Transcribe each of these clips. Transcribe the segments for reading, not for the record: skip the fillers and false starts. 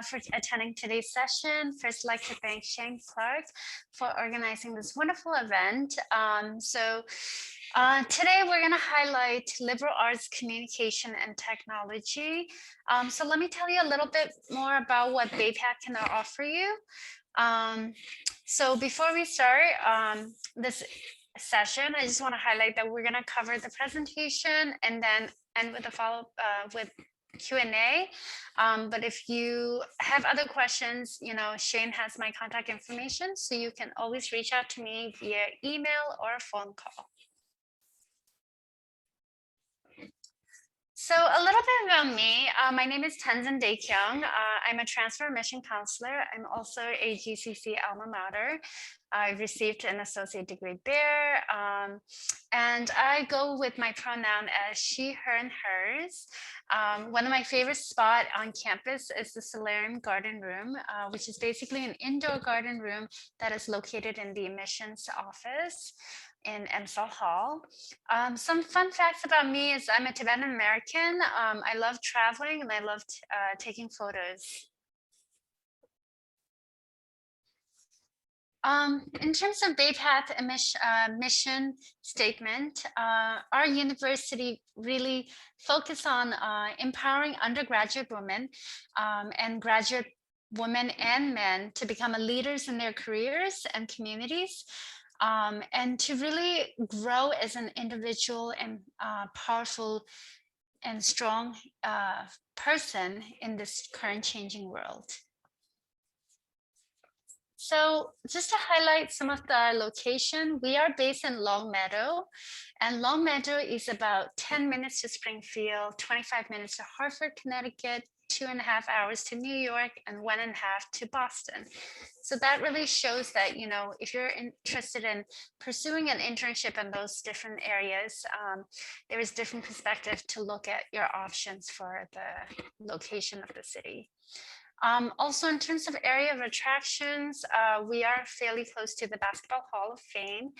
for attending today's session. First, I'd like to thank Shane Clark for organizing this wonderful event. Today we're going to highlight liberal arts, communication, and technology. So let me tell you a little bit more about what BAPAC can offer you. So before we start this session, I just want to highlight that we're going to cover the presentation and then end with a follow-up with Q&A. But if you have other questions, Shane has my contact information, so you can always reach out to me via email or a phone call. So a little bit about me. My name is Tenzin Daekyung. I'm a transfer admission counselor. I'm also a GCC alma mater. I received an associate degree there. And I go with my pronoun as she, her, and hers. One of my favorite spots on campus is the Solarium Garden Room, which is basically an indoor garden room that is located in the admissions office in MSAL Hall. Some fun facts about me is I'm a Tibetan American. I love traveling and I love taking photos. In terms of BAPAC mission statement, our university really focus on empowering undergraduate women and graduate women and men to become leaders in their careers and communities. And to really grow as an individual and powerful and strong person in this current changing world. So just to highlight some of the location, we are based in Longmeadow, and Longmeadow is about 10 minutes to Springfield, 25 minutes to Hartford, Connecticut, 2.5 hours to New York, and 1.5 to Boston. So that really shows that, if you're interested in pursuing an internship in those different areas, there is different perspective to look at your options for the location of the city. Also, in terms of area of attractions, we are fairly close to the Basketball Hall of Fame.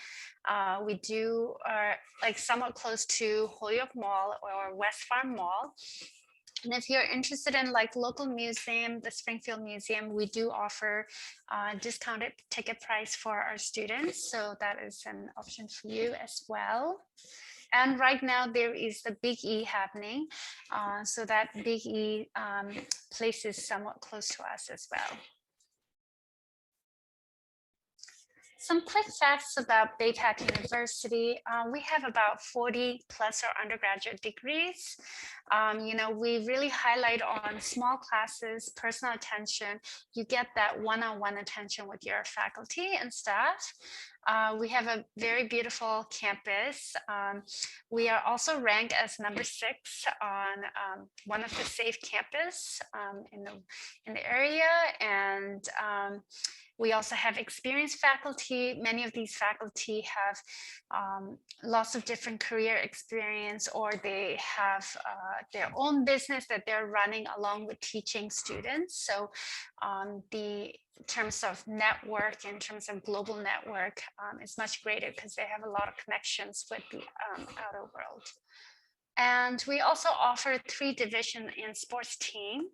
We are like somewhat close to Holyoke Mall or West Farm Mall. And if you're interested in like local museum, the Springfield Museum, we do offer discounted ticket price for our students. So that is an option for you as well. And right now there is the Big E happening. So that Big E place is somewhat close to us as well. Some quick facts about BAPAC University. We have about 40 plus our undergraduate degrees. We really highlight on small classes, personal attention. You get that one-on-one attention with your faculty and staff. We have a very beautiful campus. We are also ranked as number 6 on one of the safe campus in the area, and we also have experienced faculty. Many of these faculty have lots of different career experience, or they have their own business that they're running along with teaching students. So in terms of network, in terms of global network, is much greater because they have a lot of connections with the outer world. And we also offer 3 divisions in sports team.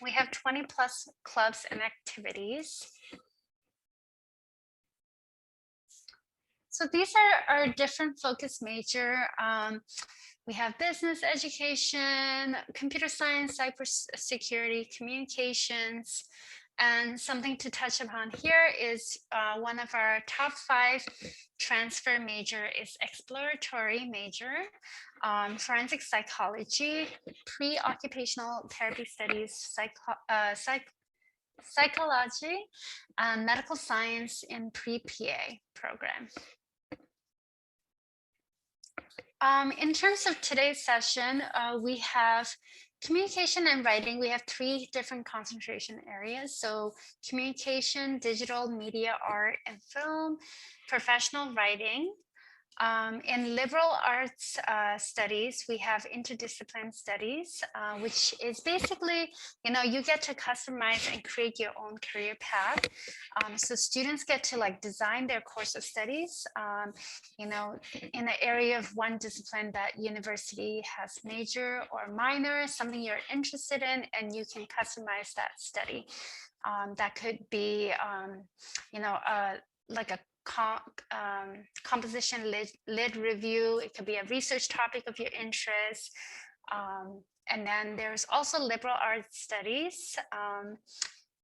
We have 20 plus clubs and activities. So these are our different focus major. We have business education, computer science, cybersecurity, communications, and something to touch upon here is one of our top 5 transfer major is exploratory major, forensic psychology, pre-occupational therapy studies, psychology, and medical science in pre-PA program. In terms of today's session, we have communication and writing. We have 3 different concentration areas. So communication, digital media, art, and film, professional writing. In liberal arts studies, we have interdiscipline studies, which is basically, you get to customize and create your own career path. So students get to like design their course of studies, in the area of one discipline that university has major or minor, something you're interested in, and you can customize that study. That could be, like a composition lid review. It could be a research topic of your interest. And then there's also liberal arts studies.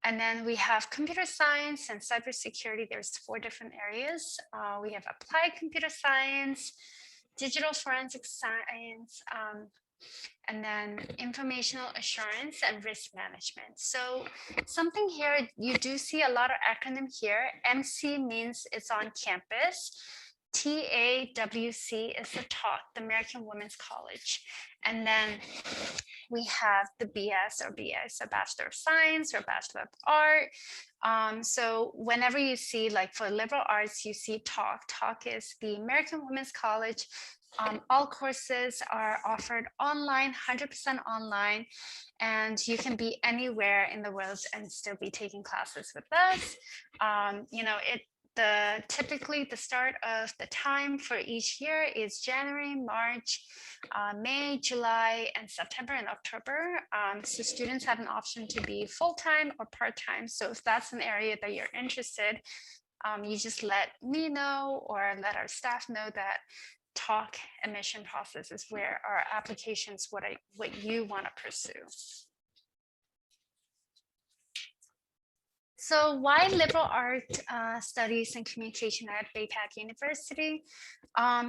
And then we have computer science and cybersecurity. There's 4 different areas. We have applied computer science, digital forensic science, and then informational assurance and risk management. So something here, you do see a lot of acronym here. MC means it's on campus. TAWC is the TALK, the American Women's College. And then we have the BS or BS, a Bachelor of Science or Bachelor of Art. So whenever you see, like for liberal arts, you see TALK. TALK is the American Women's College. All courses are offered online, 100% online, and you can be anywhere in the world and still be taking classes with us. Typically the start of the time for each year is January, March, May, July, and September and October. So students have an option to be full-time or part-time. So if that's an area that you're interested, you just let me know or let our staff know that TALK admission process is where our applications, what you want to pursue. So why liberal art studies and communication at BayPac University?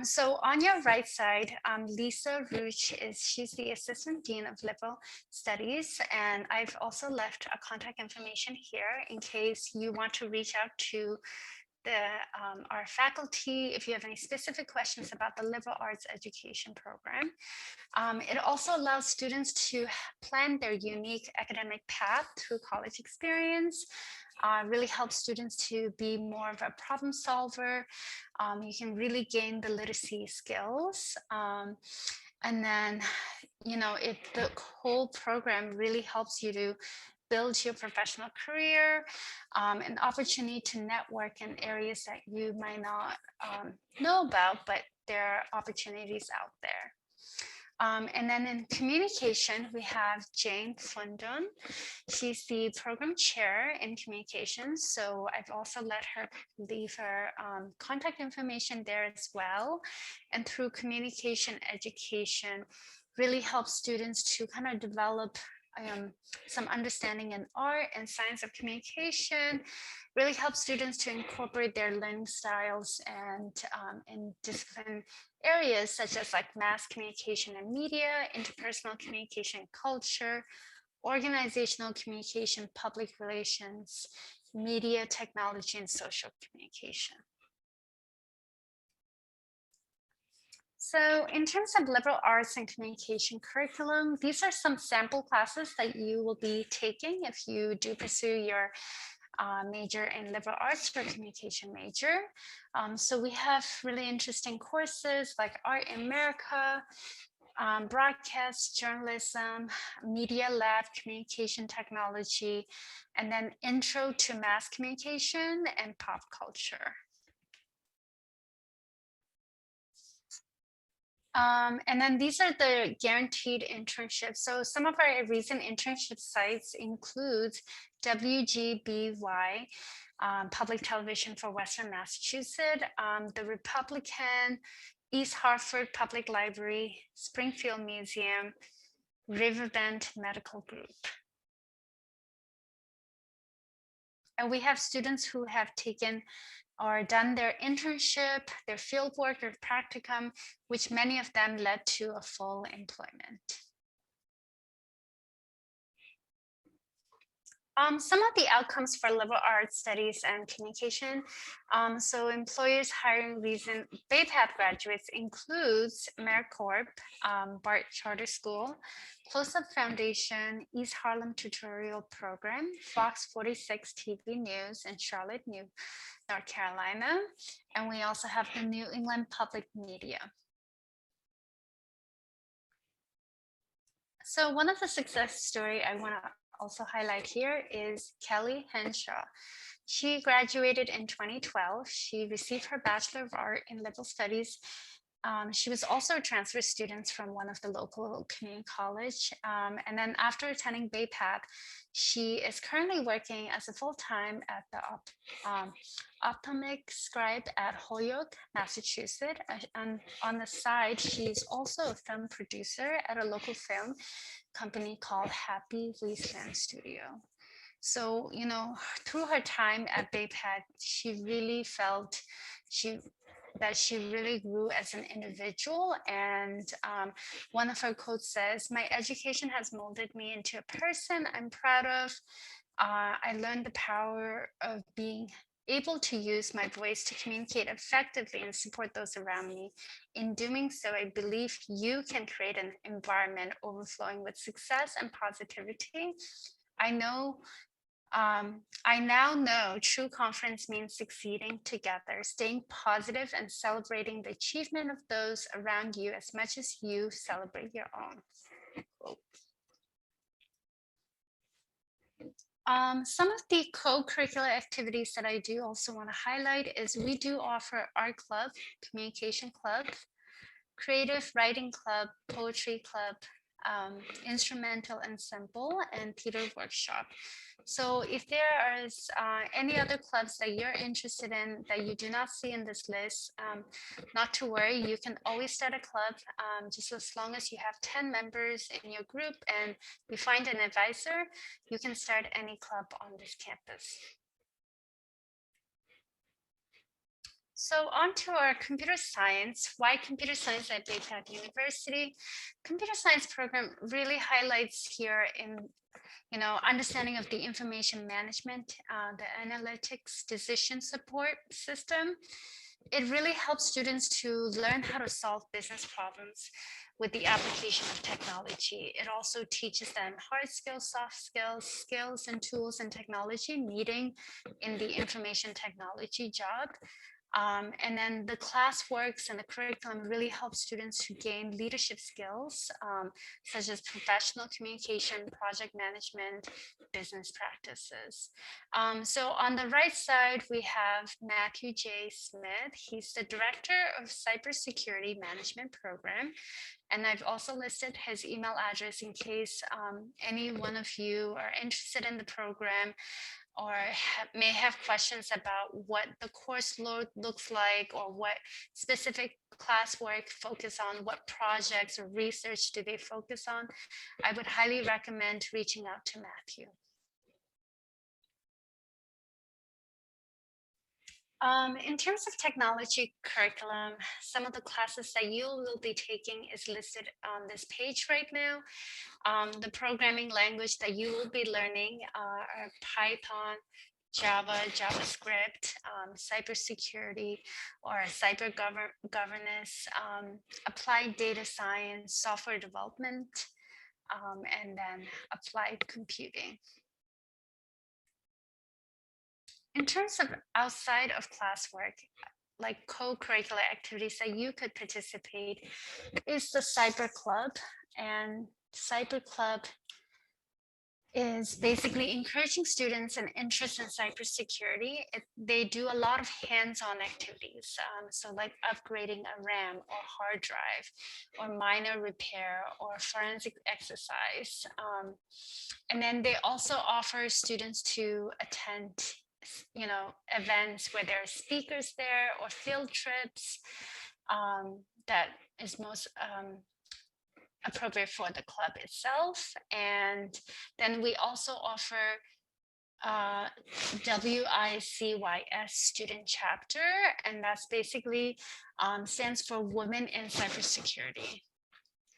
So on your right side, Lisa Ruch she's the Assistant Dean of Liberal Studies. And I've also left a contact information here in case you want to reach out to our faculty if you have any specific questions about the liberal arts education program. It also allows students to plan their unique academic path through college experience. Really helps students to be more of a problem solver. You can really gain the literacy skills. And then, the whole program really helps you to build your professional career, an opportunity to network in areas that you might not know about, but there are opportunities out there. And then in communication, we have Jane Fundun. She's the program chair in communications. So I've also let her leave her contact information there as well. And through communication education, really helps students to kind of develop some understanding in art and science of communication, really helps students to incorporate their learning styles and in discipline areas such as like mass communication and media, interpersonal communication, culture, organizational communication, public relations, media, technology, and social communication. So in terms of liberal arts and communication curriculum, these are some sample classes that you will be taking if you do pursue your major in liberal arts or communication major. So we have really interesting courses like Art in America, broadcast journalism, media lab, communication technology, and then intro to mass communication and pop culture. And then these are the guaranteed internships. So some of our recent internship sites include WGBY, Public Television for Western Massachusetts, the Republican, East Hartford Public Library, Springfield Museum, Riverbend Medical Group. And we have students who have taken or done their internship, their field work, their practicum, which many of them led to a full employment. Some of the outcomes for liberal arts studies and communication. So employers hiring recent Bay Path graduates includes AmeriCorp, BART Charter School, Close Up Foundation, East Harlem Tutorial Program, Fox 46 TV News in Charlotte, North Carolina. And we also have the New England Public Media. So one of the success story I want to also highlight here is Kelly Henshaw. She graduated in 2012. She received her Bachelor of Art in Liberal Studies. She was also a transfer student from one of the local community college. And then after attending Bay Path, she is currently working as a full-time at the optomic scribe at Holyoke, Massachusetts. And on the side, she's also a film producer at a local film company called Happy Wasteland Studio. So, you know, through her time at Bay Path, she really felt that she really grew as an individual. And one of her quotes says, "My education has molded me into a person I'm proud of. I learned the power of being able to use my voice to communicate effectively and support those around me. In doing so, I believe you can create an environment overflowing with success and positivity. I now know true conference means succeeding together, staying positive and celebrating the achievement of those around you as much as you celebrate your own." Some of the co-curricular activities that I do also want to highlight is we do offer art club, communication club, creative writing club, poetry club, instrumental ensemble, and theater workshop. So if there is any other clubs that you're interested in that you do not see in this list, not to worry, you can always start a club just as long as you have 10 members in your group and you find an advisor, you can start any club on this campus. So on to our computer science. Why computer science at Bay Path University? Computer science program really highlights here in understanding of the information management, the analytics decision support system. It really helps students to learn how to solve business problems with the application of technology. It also teaches them hard skills, soft skills, skills and tools and technology needing in the information technology job. And then the classworks and the curriculum really help students to gain leadership skills, such as professional communication, project management, business practices. So on the right side, we have Matthew J. Smith. He's the Director of Cybersecurity Management Program. And I've also listed his email address in case any one of you are interested in the program or may have questions about what the course load looks like or what specific classwork focus on, what projects or research do they focus on. I would highly recommend reaching out to Matthew. In terms of technology curriculum, some of the classes that you will be taking is listed on this page right now. The programming language that you will be learning are Python, Java, JavaScript, cybersecurity or cyber governance, applied data science, software development, and then applied computing. In terms of outside of classwork, like co-curricular activities that you could participate is the Cyber Club. And Cyber Club is basically encouraging students and interest in cybersecurity. They do a lot of hands-on activities. So like upgrading a RAM or hard drive or minor repair or forensic exercise. And then they also offer students to attend events where there are speakers there or field trips that is most appropriate for the club itself. And then we also offer WICYS student chapter, and that's basically stands for Women in Cybersecurity.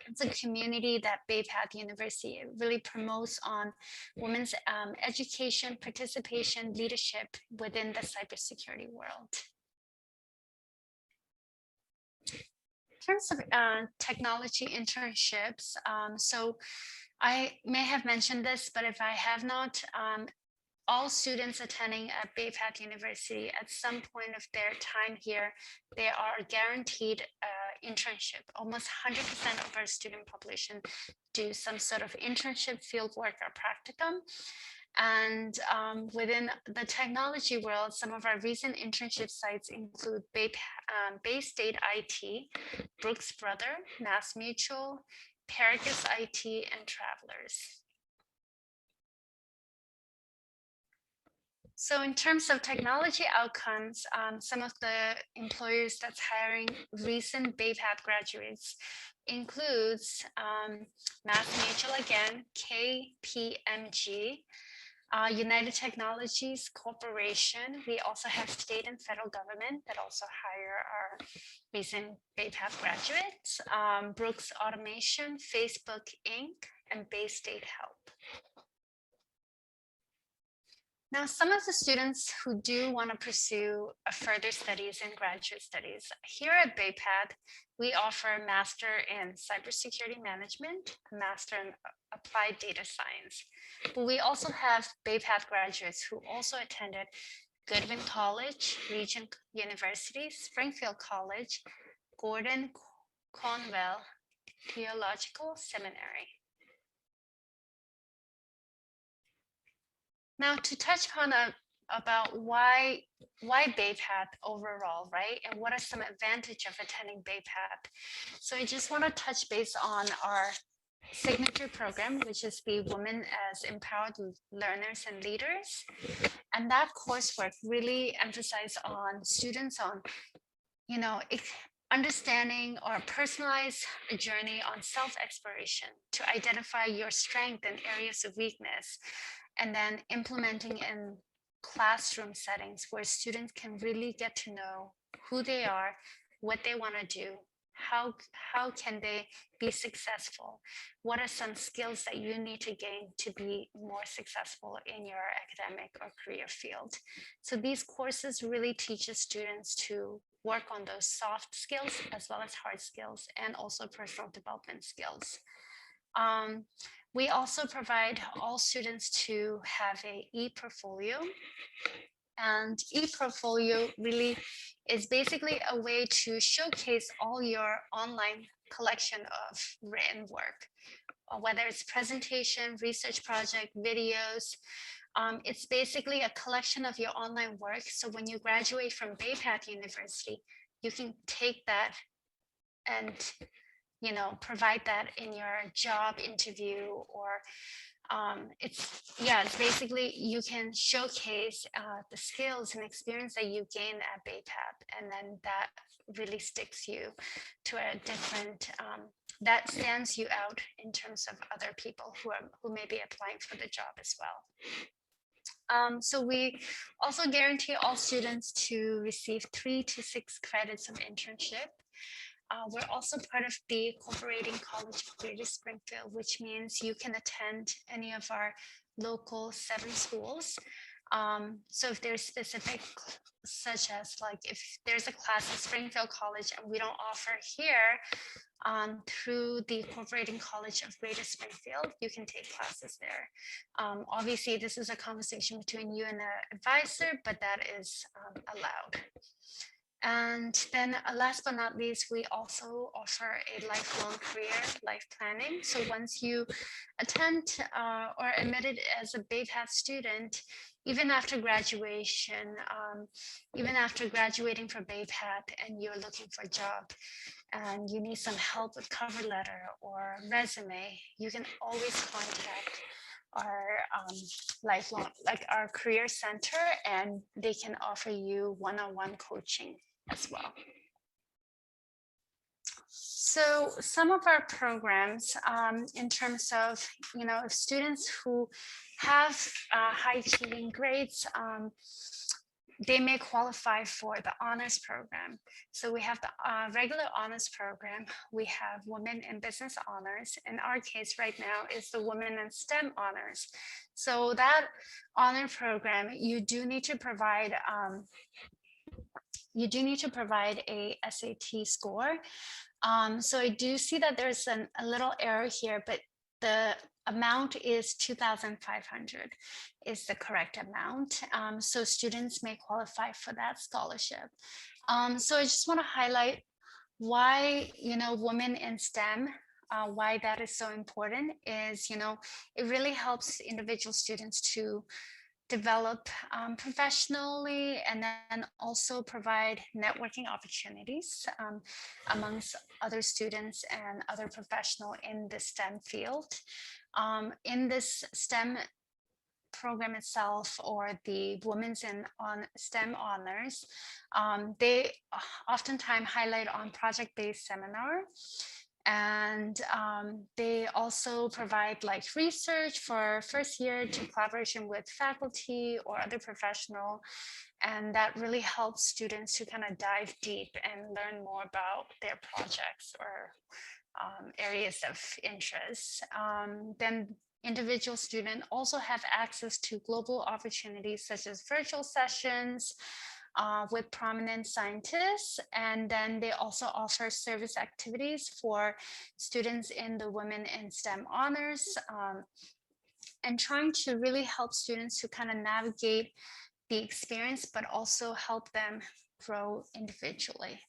It's a community that Bay Path University really promotes on women's education, participation, leadership within the cybersecurity world. In terms of technology internships, so I may have mentioned this, but if I have not, all students attending at Bay Path University at some point of their time here, they are guaranteed internship. Almost 100% of our student population do some sort of internship, fieldwork, or practicum. And within the technology world, some of our recent internship sites include Bay State IT, Brooks Brother, Mass Mutual, Paragus IT, and Travelers. So in terms of technology outcomes, some of the employers that's hiring recent Bay Path graduates includes Mass Mutual again, KPMG, United Technologies Corporation. We also have state and federal government that also hire our recent Bay Path graduates, Brooks Automation, Facebook Inc., and Bay State Health. Now, some of the students who do want to pursue further studies in graduate studies, here at Bay Path, we offer a Master in Cybersecurity Management, a Master in Applied Data Science. But we also have Bay Path graduates who also attended Goodwin College, Regent University, Springfield College, Gordon Conwell Theological Seminary. Now, to touch upon about why Bay Path overall, right? And what are some advantages of attending Bay Path? So I just want to touch base on our signature program, which is the Women as Empowered Learners and Leaders. And that coursework really emphasizes on students on, understanding or personalize a journey on self-exploration to identify your strength and areas of weakness, and then implementing in classroom settings where students can really get to know who they are, what they want to do, how can they be successful, what are some skills that you need to gain to be more successful in your academic or career field. So these courses really teach students to work on those soft skills as well as hard skills, and also personal development skills. We also provide all students to have an e-portfolio, and e-portfolio really is basically a way to showcase all your online collection of written work, whether it's presentation, research project, videos. It's basically a collection of your online work. So when you graduate from Bay Path University, you can take that and provide that in your job interview, or it's basically you can showcase the skills and experience that you gain at Bay Path, and then that really sticks you to a different, that stands you out in terms of other people who may be applying for the job as well. So we also guarantee all students to receive 3 to 6 credits of internship. We're also part of the Cooperating College of Greater Springfield, which means you can attend any of our local 7 schools. So if there's specific, such as like if there's a class at Springfield College and we don't offer here, through the Cooperating College of Greater Springfield, you can take classes there. Obviously, this is a conversation between you and the advisor, but that is allowed. And then last but not least, we also offer a lifelong career life planning. So once you attend or admitted as a Bay Path student, even after graduation, even after graduating from Bay Path and you're looking for a job and you need some help with cover letter or resume, you can always contact our lifelong, like our career center, and they can offer you one-on-one coaching as well. So some of our programs in terms of, if students who have high achieving grades, they may qualify for the honors program. So we have the regular honors program. We have women in business honors. In our case right now is the women in STEM honors. So that honor program, you do need to provide a SAT score. So I do see that there's a little error here, but the amount is 2,500 is the correct amount. So students may qualify for that scholarship. So I just want to highlight why, women in STEM, why that is so important is, it really helps individual students to develop professionally, and then also provide networking opportunities amongst other students and other professionals in the STEM field. In this STEM program itself, or the Women's in STEM honors, they oftentimes highlight on project-based seminar. And they also provide like research for first year to collaboration with faculty or other professional. And that really helps students to kind of dive deep and learn more about their projects or areas of interest. Then individual students also have access to global opportunities such as virtual sessions, with prominent scientists, and then they also offer service activities for students in the Women in STEM honors, and trying to really help students to kind of navigate the experience, but also help them grow individually.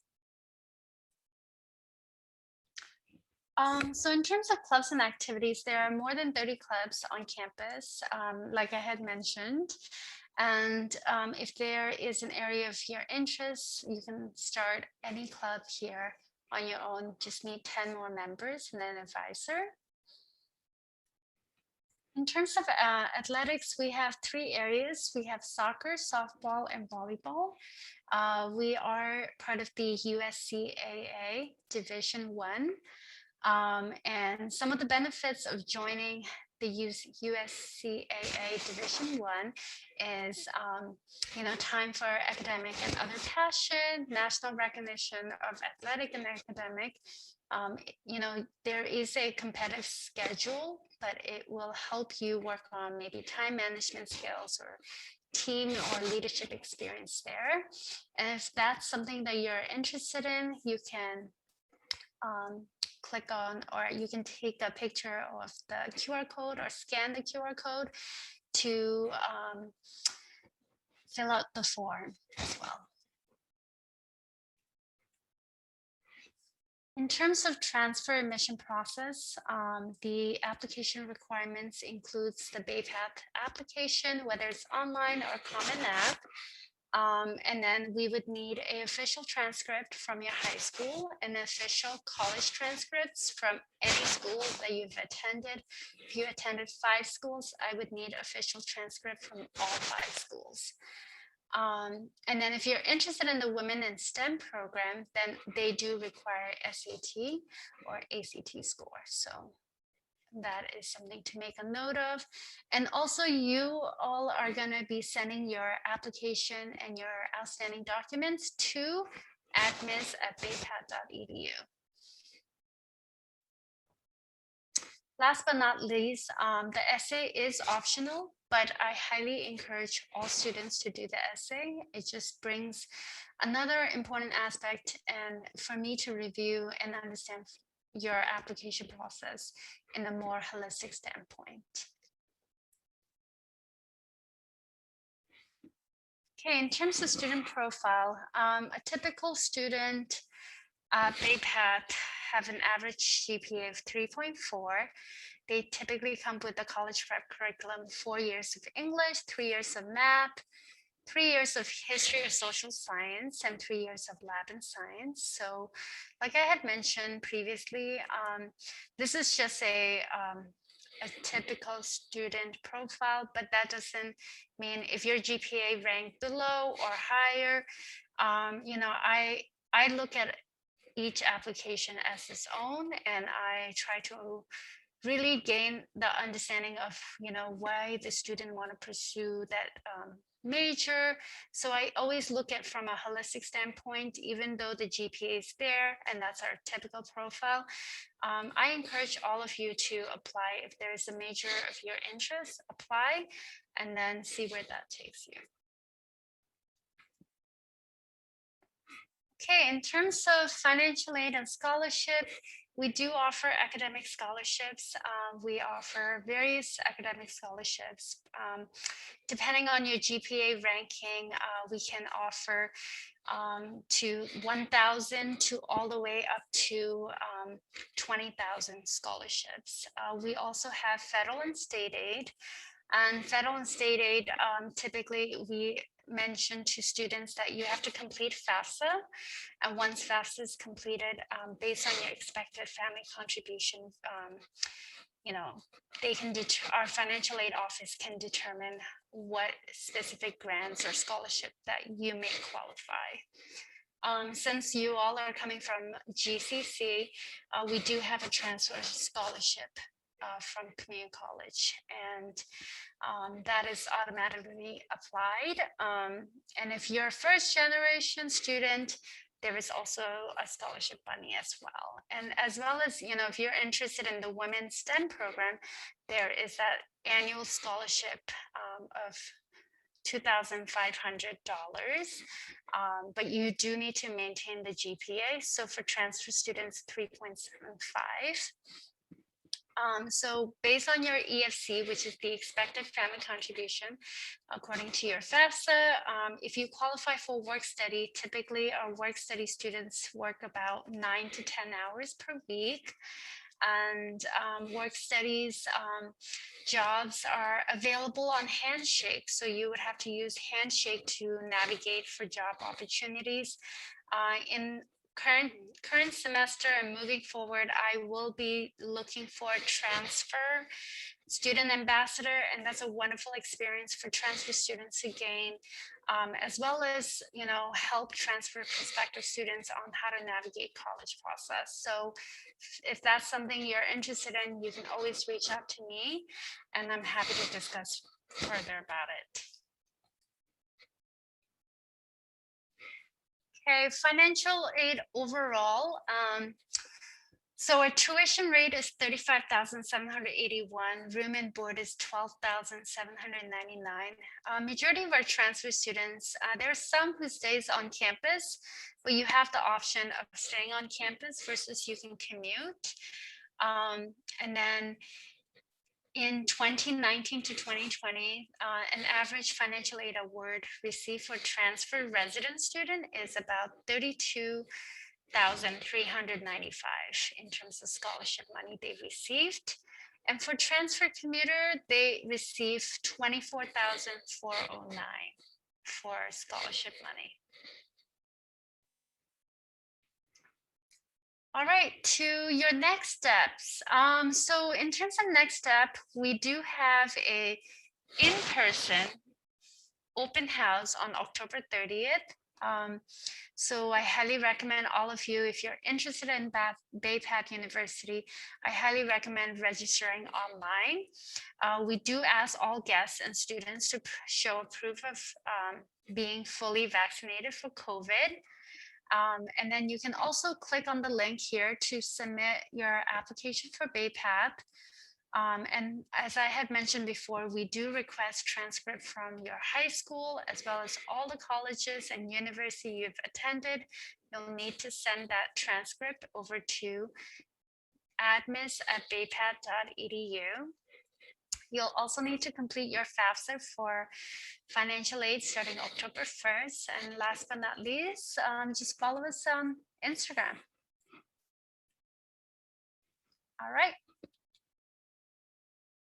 So in terms of clubs and activities, there are more than 30 clubs on campus, like I had mentioned. And if there is an area of your interest, you can start any club here on your own. Just need 10 more members and an advisor. In terms of athletics, we have 3 areas. We have soccer, softball, and volleyball. We are part of the USCAA Division 1. And some of the benefits of joining the USCAA Division 1 is, time for academic and other passion, national recognition of athletic and academic. There is a competitive schedule, but it will help you work on maybe time management skills or team or leadership experience there. And if that's something that you're interested in, you can click on, or you can take a picture of the QR code or scan the QR code to fill out the form as well. In terms of transfer admission process, the application requirements includes the BayPath application, whether it's online or Common App. And then we would need an official transcript from your high school and official college transcripts from any school that you've attended. If you attended 5 schools, I would need official transcript from all 5 schools. And then if you're interested in the Women in STEM program, then they do require SAT or ACT score. So that is something to make a note of. And also, you all are going to be sending your application and your outstanding documents to admins@baypath.edu. Last but not least, the essay is optional, but I highly encourage all students to do the essay. It just brings another important aspect and for me to review and understand your application process in a more holistic standpoint. Okay, in terms of student profile, a typical student at BayPath have an average GPA of 3.4. They typically come with the college prep curriculum, 4 years of English, 3 years of math, 3 years of history or social science, and 3 years of lab and science. So like I had mentioned previously, this is just a typical student profile, but that doesn't mean if your GPA ranked below or higher, I look at each application as its own, and I try to really gain the understanding of, why the student want to pursue that major. So I always look at from a holistic standpoint, even though the GPA is there and that's our typical profile. I encourage all of you to apply. If there is a major of your interest, apply and then see where that takes you. Okay, in terms of financial aid and scholarship, we do offer academic scholarships. We offer various academic scholarships. Depending on your GPA ranking, we can offer to 1,000 to all the way up to 20,000 scholarships. We also have federal and state aid. And federal and state aid, typically we mention to students that you have to complete FAFSA. And once FAFSA is completed, based on your expected family contribution, you know, they can our financial aid office can determine what specific grants or scholarship that you may qualify. Since you all are coming from GCC, we do have a transfer scholarship from community college, and that is automatically applied. And if you're a first generation student, there is also a scholarship money as well. And as well as, you know, if you're interested in the Women's STEM program, there is that annual scholarship of $2,500, but you do need to maintain the GPA. So for transfer students, 3.75. So based on your EFC, which is the expected family contribution, according to your FAFSA, if you qualify for work study, typically our work study students work about 9 to 10 hours per week. And work studies jobs are available on Handshake. So you would have to use Handshake to navigate for job opportunities. In current semester and moving forward, I will be looking for a transfer student ambassador, and that's a wonderful experience for transfer students to gain, as well as, you know, help transfer prospective students on how to navigate college process. So if that's something you're interested in, you can always reach out to me and I'm happy to discuss further about it. Okay, financial aid overall. So our tuition rate is $35,781. Room and board is $12,799. Majority of our transfer students, there are some who stays on campus, but you have the option of staying on campus versus you can commute. And then in 2019 to 2020, an average financial aid award received for transfer resident student is about $32,395 in terms of scholarship money they received. And for transfer commuter, they received $24,409 for scholarship money. All right, to your next steps. So in terms of next step, we do have a in-person open house on October 30th. So I highly recommend all of you, if you're interested in Bay Path University, I highly recommend registering online. We do ask all guests and students to show a proof of being fully vaccinated for COVID. And then you can also click on the link here to submit your application for Bay Path. And as I had mentioned before, we do request transcript from your high school, as well as all the colleges and university you've attended. You'll need to send that transcript over to admis@baypath.edu. You'll also need to complete your FAFSA for financial aid starting October 1st. And last but not least, just follow us on Instagram. All right.